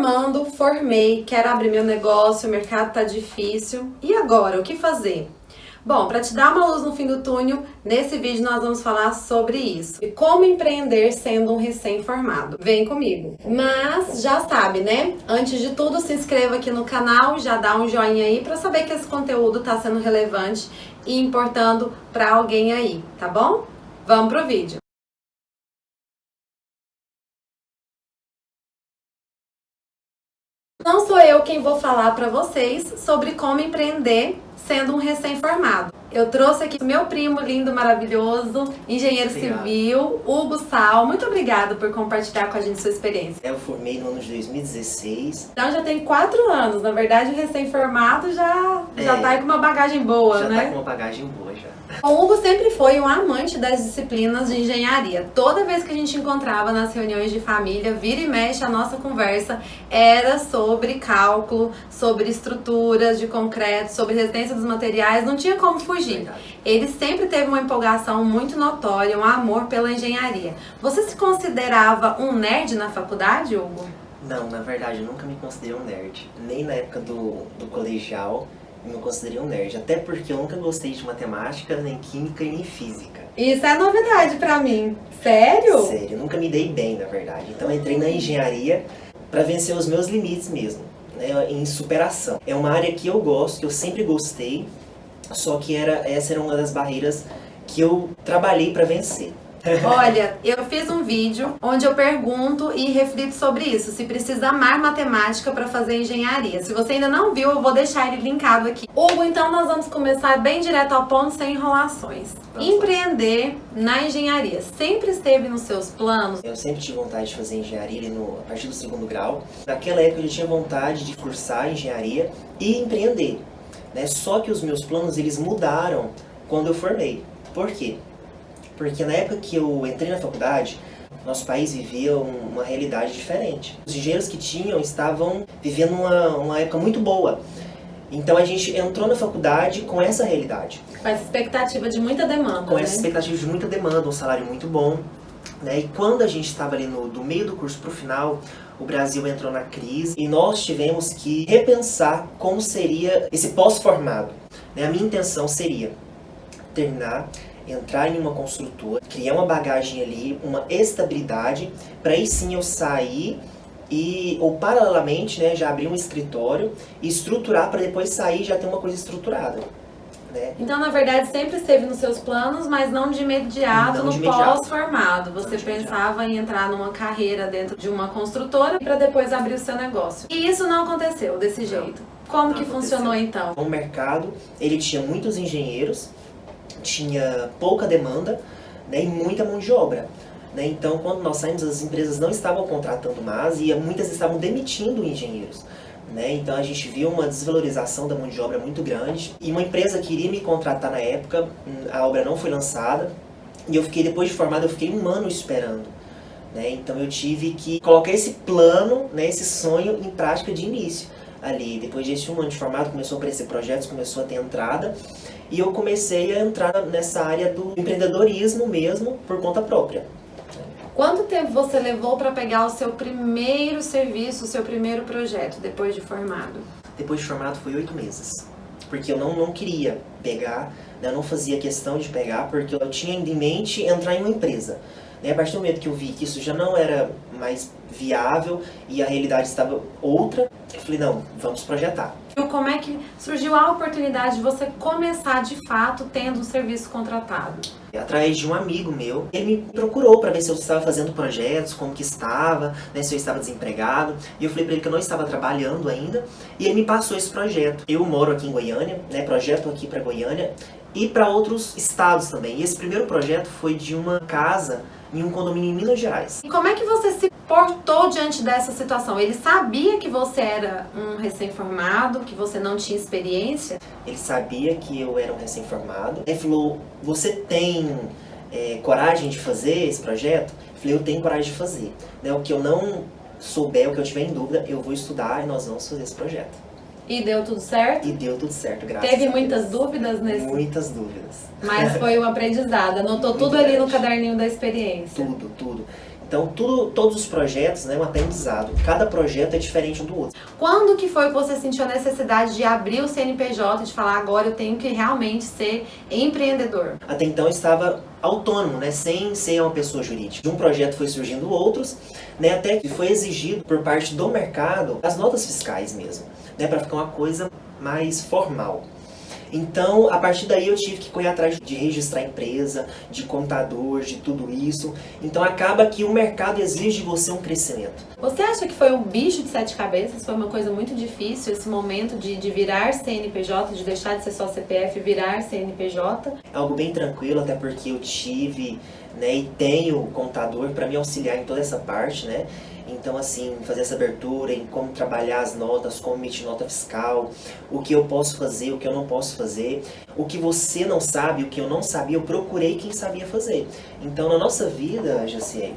formando, formei, quero abrir meu negócio, o mercado tá difícil. E agora, o que fazer? Bom, para te dar uma luz no fim do túnel, nesse vídeo nós vamos falar sobre isso. E como empreender sendo um recém-formado. Vem comigo. Mas já sabe, né? Antes de tudo, se inscreva aqui no canal, já dá um joinha aí para saber que esse conteúdo tá sendo relevante e importando para alguém aí, tá bom? Vamos pro vídeo. Não sou eu quem vou falar para vocês sobre como empreender sendo um recém-formado. Eu trouxe aqui o meu primo lindo, maravilhoso, engenheiro civil, Hugo Sal. Muito obrigada por compartilhar com a gente sua experiência. Eu formei no ano de 2016. Então já tem 4 anos. Na verdade, o recém-formado já tá aí com uma bagagem boa, né? Já tá com uma bagagem boa, já. O Hugo sempre foi um amante das disciplinas de engenharia. Toda vez que a gente encontrava nas reuniões de família, vira e mexe, a nossa conversa era sobre cálculo, sobre estruturas de concreto, sobre resistência dos materiais, não tinha como fugir. Verdade. Ele sempre teve uma empolgação muito notória, um amor pela engenharia. Você se considerava um nerd na faculdade, Hugo? Não, na verdade, eu nunca me considerei um nerd. Nem na época do colegial eu me considerei um nerd. Até porque eu nunca gostei de matemática, nem química e nem física. Isso é novidade pra mim. Sério? Sério, eu nunca me dei bem, na verdade. Então eu entrei na engenharia para vencer os meus limites mesmo, né, em superação. É uma área que eu gosto, que eu sempre gostei, só que essa era uma das barreiras que eu trabalhei para vencer. Olha, eu fiz um vídeo onde eu pergunto e reflito sobre isso, se precisa amar matemática para fazer engenharia. Se você ainda não viu, eu vou deixar ele linkado aqui. Hugo, então nós vamos começar bem direto ao ponto, sem enrolações. Empreender na engenharia sempre esteve nos seus planos? Eu sempre tive vontade de fazer engenharia a partir do 2º grau. Naquela época eu tinha vontade de cursar engenharia e empreender, né? Só que os meus planos eles mudaram quando eu formei. Por quê? Porque na época que eu entrei na faculdade, nosso país vivia uma realidade diferente. Os engenheiros que estavam vivendo uma época muito boa. Então a gente entrou na faculdade com essa realidade. Com essa expectativa de muita demanda, Com essa expectativa de muita demanda, um salário muito bom, né? E quando a gente estava ali do meio do curso para o final, o Brasil entrou na crise e nós tivemos que repensar como seria esse pós-formado, né? A minha intenção seria terminar, entrar em uma construtora, criar uma bagagem ali, uma estabilidade, para aí sim eu sair ou paralelamente, né, já abrir um escritório e estruturar para depois sair e já ter uma coisa estruturada, né? Então, na verdade, sempre esteve nos seus planos, mas não de imediato, no pós-formado. Você pensava em entrar numa carreira dentro de uma construtora para depois abrir o seu negócio. E isso não aconteceu desse jeito. Como que funcionou então? O mercado, ele tinha muitos engenheiros, tinha pouca demanda, né, e muita mão de obra, né? Então, quando nós saímos, as empresas não estavam contratando mais e muitas estavam demitindo engenheiros, né? Então a gente viu uma desvalorização da mão de obra muito grande e uma empresa queria me contratar na época, a obra não foi lançada e depois de formado, eu fiquei 1 ano esperando, né? Então eu tive que colocar esse plano, né, esse sonho em prática de início. Ali, depois desse 1 ano de formado, começou a aparecer projetos, começou a ter entrada e eu comecei a entrar nessa área do empreendedorismo mesmo, por conta própria. Quanto tempo você levou para pegar o seu primeiro serviço, o seu primeiro projeto, depois de formado? Depois de formado foi 8 meses, porque eu não queria pegar, né, eu não fazia questão de pegar, porque eu tinha em mente entrar em uma empresa. A partir do momento que eu vi que isso já não era mais viável e a realidade estava outra, eu falei, não, vamos projetar. Como é que surgiu a oportunidade de você começar de fato tendo um serviço contratado? Através de um amigo meu, ele me procurou para ver se eu estava fazendo projetos, como que estava, né, se eu estava desempregado. E eu falei para ele que eu não estava trabalhando ainda e ele me passou esse projeto. Eu moro aqui em Goiânia, né, projeto aqui para Goiânia e para outros estados também. E esse primeiro projeto foi de uma casa em um condomínio em Minas Gerais. E como é que você se portou diante dessa situação? Ele sabia que você era um recém-formado, que você não tinha experiência? Ele sabia que eu era um recém-formado. Ele falou, você tem coragem de fazer esse projeto? Eu falei, eu tenho coragem de fazer. O que eu não souber, o que eu tiver em dúvida, eu vou estudar e nós vamos fazer esse projeto. E deu tudo certo? E deu tudo certo, graças a Deus. Teve muitas dúvidas nesse? Muitas dúvidas. Mas foi um aprendizado, anotou tudo ali no caderninho da experiência. Tudo. Então, todos os projetos, né, é um aprendizado. Cada projeto é diferente um do outro. Quando que foi que você sentiu a necessidade de abrir o CNPJ e de falar, agora eu tenho que realmente ser empreendedor? Até então eu estava autônomo, né, sem ser uma pessoa jurídica. De um projeto foi surgindo outros, né, até que foi exigido por parte do mercado as notas fiscais mesmo, né, para ficar uma coisa mais formal. Então, a partir daí eu tive que correr atrás de registrar a empresa, de contador, de tudo isso. Então acaba que o mercado exige de você um crescimento. Você acha que foi um bicho de 7 cabeças? Foi uma coisa muito difícil esse momento de virar CNPJ, de deixar de ser só CPF e virar CNPJ? É algo bem tranquilo, até porque eu tive, né, e tenho contador para me auxiliar em toda essa parte, né? Então, assim, fazer essa abertura em como trabalhar as notas, como emitir nota fiscal, o que eu posso fazer, o que eu não posso fazer, o que você não sabe, o que eu não sabia, eu procurei quem sabia fazer. Então, na nossa vida, Jaciele,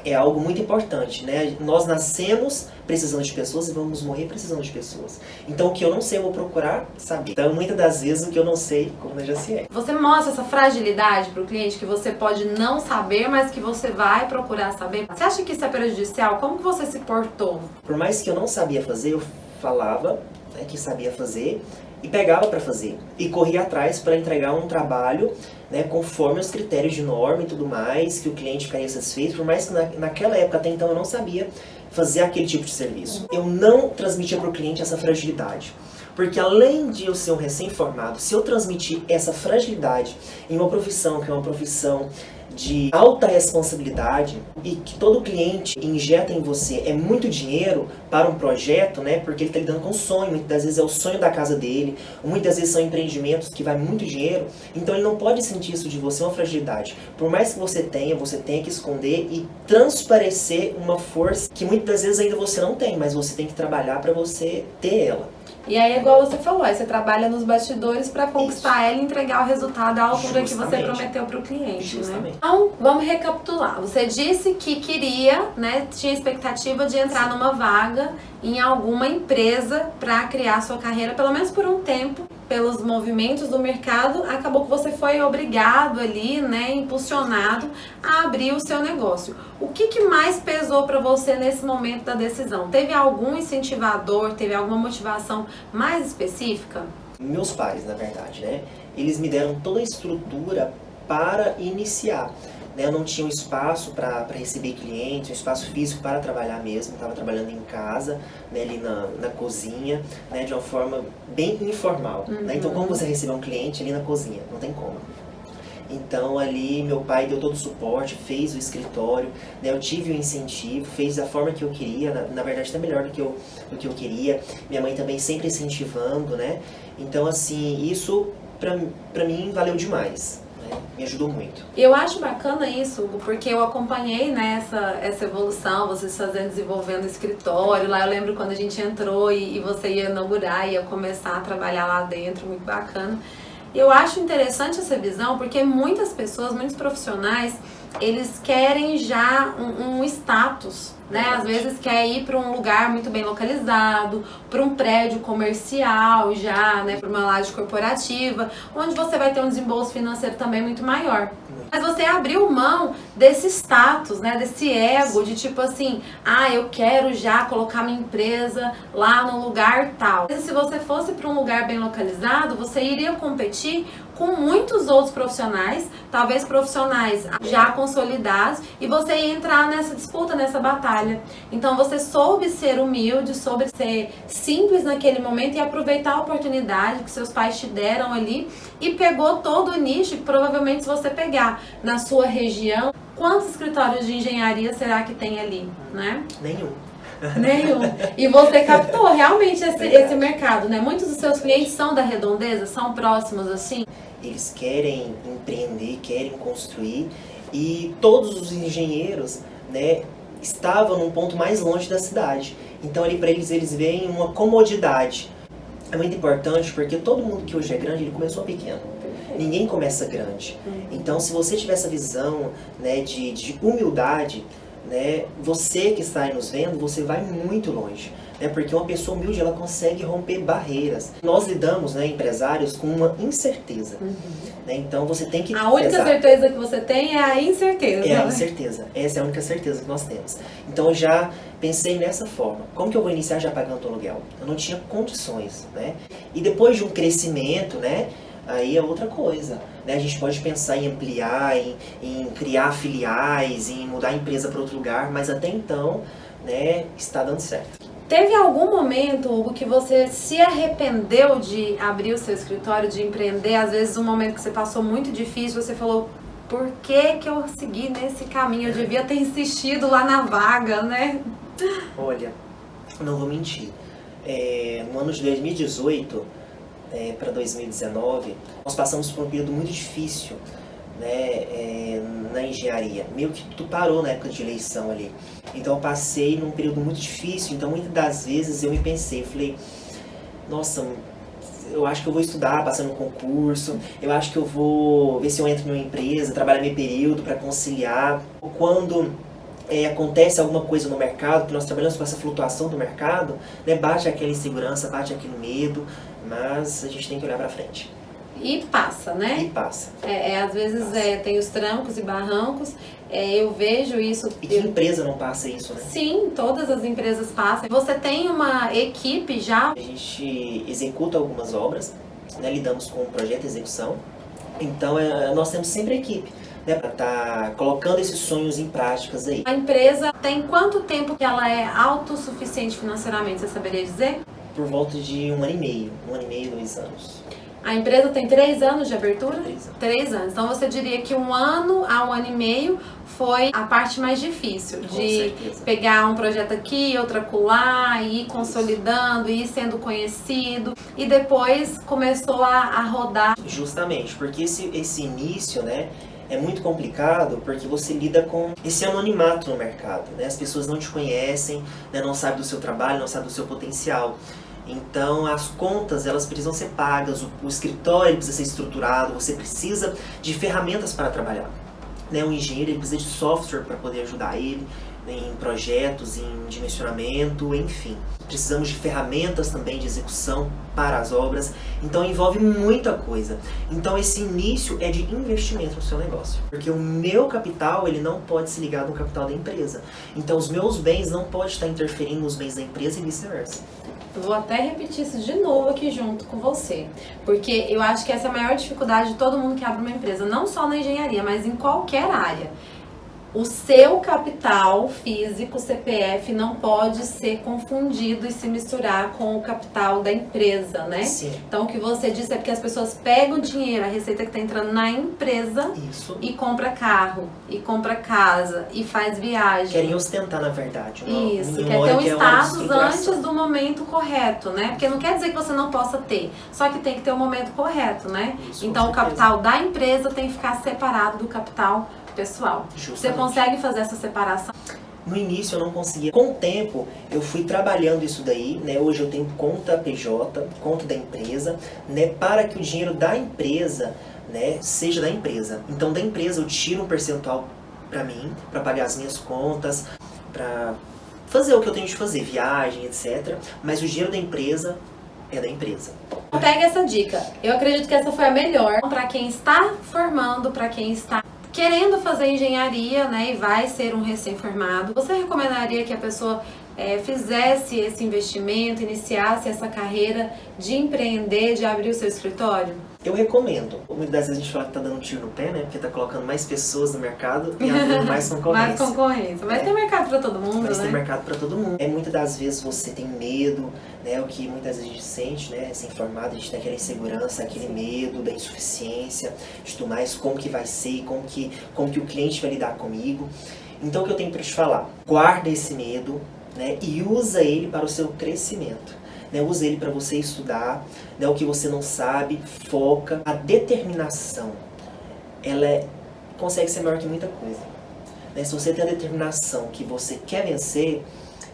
é algo muito importante, né? Nós nascemos precisando de pessoas e vamos morrer precisando de pessoas. Então, o que eu não sei, eu vou procurar saber. Então, muitas das vezes, o que eu não sei, como eu já sei. Você mostra essa fragilidade para o cliente, que você pode não saber, mas que você vai procurar saber. Você acha que isso é prejudicial? Como que você se portou? Por mais que eu não sabia fazer, eu falava, né, que sabia fazer e pegava para fazer. E corria atrás para entregar um trabalho, né, conforme os critérios de norma e tudo mais, que o cliente ficaria satisfeito, por mais que naquela época até então eu não sabia fazer aquele tipo de serviço. Eu não transmitia para o cliente essa fragilidade. Porque além de eu ser um recém-formado, se eu transmitir essa fragilidade em uma profissão que é uma profissão de alta responsabilidade e que todo cliente injeta em você é muito dinheiro para um projeto, né? Porque ele está lidando com um sonho, muitas vezes é o sonho da casa dele, muitas vezes são empreendimentos que vai muito dinheiro, então ele não pode sentir isso de você uma fragilidade. Por mais que você tenha que esconder e transparecer uma força que muitas vezes ainda você não tem, mas você tem que trabalhar para você ter ela. E aí, igual você falou, aí você trabalha nos bastidores para conquistar ela e entregar o resultado à altura que você prometeu para o cliente, né? Então, vamos recapitular. Você disse que queria, né, tinha expectativa de entrar numa vaga em alguma empresa para criar sua carreira, pelo menos por um tempo, pelos movimentos do mercado, acabou que você foi obrigado ali, né, impulsionado a abrir o seu negócio. O que mais pesou para você nesse momento da decisão? Teve algum incentivador, teve alguma motivação mais específica? Meus pais, na verdade, né, eles me deram toda a estrutura para iniciar. Eu não tinha um espaço para receber clientes, um espaço físico para trabalhar mesmo. Estava trabalhando em casa, né, ali na cozinha, né, de uma forma bem informal. Né? Então, como você receber um cliente ali na cozinha? Não tem como. Então, ali, meu pai deu todo o suporte, fez o escritório, né, eu tive o incentivo, fez da forma que eu queria, na verdade, até melhor do que eu queria. Minha mãe também sempre incentivando, né? Então, assim, isso para mim valeu demais. Me ajudou muito. Eu acho bacana isso, Hugo, porque eu acompanhei, né, essa evolução, vocês desenvolvendo o escritório. Lá eu lembro quando a gente entrou e você ia inaugurar, ia começar a trabalhar lá dentro, muito bacana. E eu acho interessante essa visão, porque muitas pessoas, muitos profissionais, eles querem já um status, né? Às vezes quer ir para um lugar muito bem localizado, para um prédio comercial já, né? Para uma laje corporativa, onde você vai ter um desembolso financeiro também muito maior. Mas você abriu mão desse status, né? Desse ego de tipo assim, eu quero já colocar minha empresa lá no lugar tal. Se você fosse para um lugar bem localizado, você iria competir com muitos outros profissionais, talvez profissionais já consolidados, e você ia entrar nessa disputa, nessa batalha. Então você soube ser humilde, soube ser simples naquele momento e aproveitar a oportunidade que seus pais te deram ali e pegou todo o nicho que provavelmente se você pegar na sua região, quantos escritórios de engenharia será que tem ali, né? Nenhum. E você captou realmente esse mercado, né? Muitos dos seus clientes são da redondeza, são próximos assim? Eles querem empreender, querem construir, e todos os engenheiros, né, estavam num ponto mais longe da cidade. Então ali para eles veem uma comodidade. É muito importante porque todo mundo que hoje é grande, ele começou pequeno. Ninguém começa grande. Então se você tiver essa visão, né, de humildade, né, você que está aí nos vendo, você vai muito longe. Porque uma pessoa humilde, ela consegue romper barreiras. Nós lidamos, né, empresários, com uma incerteza. Então você tem que... A única certeza que você tem é a incerteza. É a incerteza. Essa é a única certeza que nós temos. Então eu já pensei nessa forma. Como que eu vou iniciar já pagando o aluguel? Eu não tinha condições, né? E depois de um crescimento, né, aí é outra coisa. A gente pode pensar em ampliar, em criar filiais, em mudar a empresa para outro lugar, mas até então, né, está dando certo. Teve algum momento, Hugo, que você se arrependeu de abrir o seu escritório, de empreender? Às vezes um momento que você passou muito difícil, você falou, por que que eu segui nesse caminho? Eu devia ter insistido lá na vaga, né? Olha, não vou mentir. No ano de 2018 para 2019, nós passamos por um período muito difícil, né, na engenharia. Meio que tudo parou na época de eleição ali. Então eu passei num período muito difícil, então muitas das vezes eu me pensei, falei, nossa, eu acho que eu vou estudar, passar no concurso, eu acho que eu vou ver se eu entro em uma empresa, trabalhar meio período para conciliar. Quando acontece alguma coisa no mercado, que nós trabalhamos com essa flutuação do mercado, né, bate aquela insegurança, bate aquele medo, mas a gente tem que olhar para frente. E passa, né? E passa. Às vezes tem os trancos e barrancos, eu vejo isso... E que empresa não passa isso, né? Sim, todas as empresas passam. Você tem uma equipe já? A gente executa algumas obras, né, lidamos com o projeto de execução, então nós temos sempre a equipe, né, para estar colocando esses sonhos em práticas aí. A empresa tem quanto tempo que ela é autossuficiente financeiramente, você saberia dizer? Por volta de 1 ano e meio, 2 anos. A empresa tem 3 anos de abertura? 3 anos. 3 anos. Então você diria que 1 ano a 1 ano e meio foi a parte mais difícil. De pegar um projeto aqui, outro acolá, ir consolidando, ir sendo conhecido. E depois começou a rodar. Justamente, porque esse início, né, é muito complicado porque você lida com esse anonimato no mercado, né? As pessoas não te conhecem, né, não sabem do seu trabalho, não sabem do seu potencial. Então as contas, elas precisam ser pagas, o escritório precisa ser estruturado, você precisa de ferramentas para trabalhar, né? O engenheiro ele precisa de software para poder ajudar ele em projetos, em dimensionamento, enfim. Precisamos de ferramentas também de execução para as obras, então envolve muita coisa. Então esse início é de investimento no seu negócio, porque o meu capital ele não pode se ligar no capital da empresa. Então os meus bens não podem estar interferindo nos bens da empresa e vice-versa. Vou até repetir isso de novo aqui junto com você, porque eu acho que essa é a maior dificuldade de todo mundo que abre uma empresa, não só na engenharia, mas em qualquer área. O seu capital físico, CPF, não pode ser confundido e se misturar com o capital da empresa, né? Sim. Então, o que você disse é porque as pessoas pegam o dinheiro, a receita que está entrando na empresa. Isso. E compra carro, e compra casa, e faz viagem. Querem ostentar, na verdade. Isso, quer ter um status antes do momento correto, né? Porque não quer dizer que você não possa ter, só que tem que ter o momento correto, né? Isso, então, o capital da empresa tem que ficar separado do capital pessoal. Justamente. Você consegue fazer essa separação? No início eu não conseguia. Com o tempo eu fui trabalhando isso daí, né? Hoje eu tenho conta PJ, conta da empresa, né? Para que o dinheiro da empresa, né, seja da empresa. Então da empresa eu tiro um percentual para mim, para pagar as minhas contas, para fazer o que eu tenho de fazer, viagem, etc. Mas o dinheiro da empresa é da empresa. Pega essa dica. Eu acredito que essa foi a melhor para quem está formando, para quem está querendo fazer engenharia, né, e vai ser um recém-formado. Você recomendaria que a pessoa fizesse esse investimento, iniciasse essa carreira de empreender, de abrir o seu escritório? Eu recomendo. Muitas das vezes a gente fala que tá dando um tiro no pé, né? Porque tá colocando mais pessoas no mercado e abrindo mais concorrência. Mais concorrência. Mas tem mercado para todo mundo, Mas né? tem mercado para todo mundo. Muitas das vezes você tem medo, né? O que muitas vezes a gente sente, né? Recém-formado, a gente tem aquela insegurança, aquele medo da insuficiência, de tudo mais, como que vai ser, como que o cliente vai lidar comigo. Então o que eu tenho para te falar? Guarda esse medo, né? E usa ele para o seu crescimento. Né, usa ele para você estudar, né, o que você não sabe, foca. A determinação, ela consegue ser maior que muita coisa. Né? Se você tem a determinação que você quer vencer,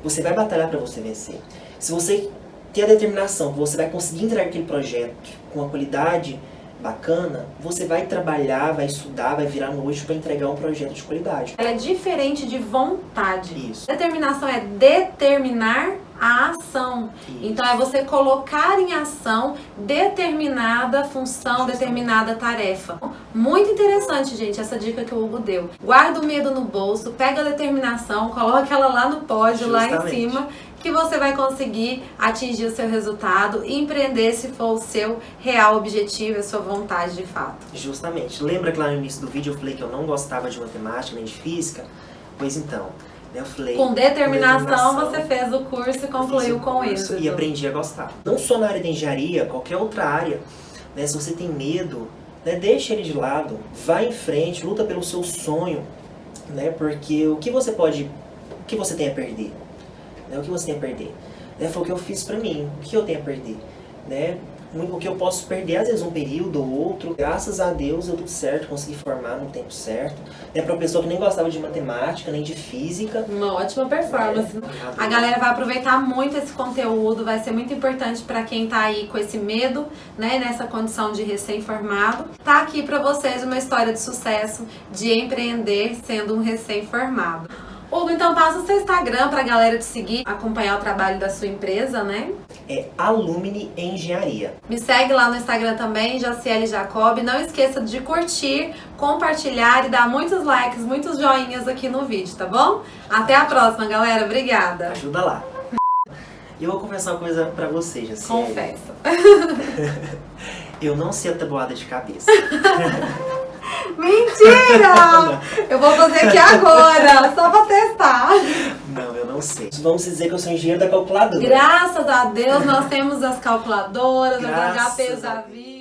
você vai batalhar para você vencer. Se você tem a determinação que você vai conseguir entregar aquele projeto com a qualidade bacana, você vai trabalhar, vai estudar, vai virar noite para entregar um projeto de qualidade. Ela é diferente de vontade. Isso. Determinação é determinar a ação. Isso. Então é você colocar em ação determinada função, determinada tarefa. Muito interessante, gente, essa dica que o Hugo deu. Guarda o medo no bolso, pega a determinação, coloca ela lá no pódio, lá em cima, que você vai conseguir atingir o seu resultado e empreender se for o seu real objetivo, a sua vontade de fato. Justamente. Lembra que lá no início do vídeo eu falei que eu não gostava de matemática nem de física? Pois então, eu falei... Com determinação você fez o curso e concluiu com isso. E aprendi a gostar. Não só na área da engenharia, qualquer outra área, né, se você tem medo, né, deixa ele de lado, vai em frente, luta pelo seu sonho, né, porque o que você tem a perder? Né, o que você tem a perder? Né, foi o que eu fiz pra mim, o que eu tenho a perder? Né? O que eu posso perder, às vezes, um período ou outro. Graças a Deus, deu tudo certo, consegui formar no tempo certo. Né, pra uma pessoa que nem gostava de matemática, nem de física. Uma ótima performance. A galera vai aproveitar muito esse conteúdo, vai ser muito importante pra quem tá aí com esse medo, né, nessa condição de recém-formado. Tá aqui pra vocês uma história de sucesso, de empreender sendo um recém-formado. Hugo, então passa o seu Instagram pra galera te seguir, acompanhar o trabalho da sua empresa, né? É Alumni Engenharia. Me segue lá no Instagram também, Jaciele Jacob. Não esqueça de curtir, compartilhar e dar muitos likes, muitos joinhas aqui no vídeo, tá bom? Até a próxima, galera. Obrigada. Ajuda lá. E eu vou confessar uma coisa pra você, Jaciele. Confessa. Eu não sei a tabuada de cabeça. Mentira! Eu vou fazer aqui agora, só pra testar. Não, eu não sei. Vamos dizer que eu sou engenheiro da calculadora. Graças a Deus nós temos as calculadoras, as Graças HPs a da Deus. vida.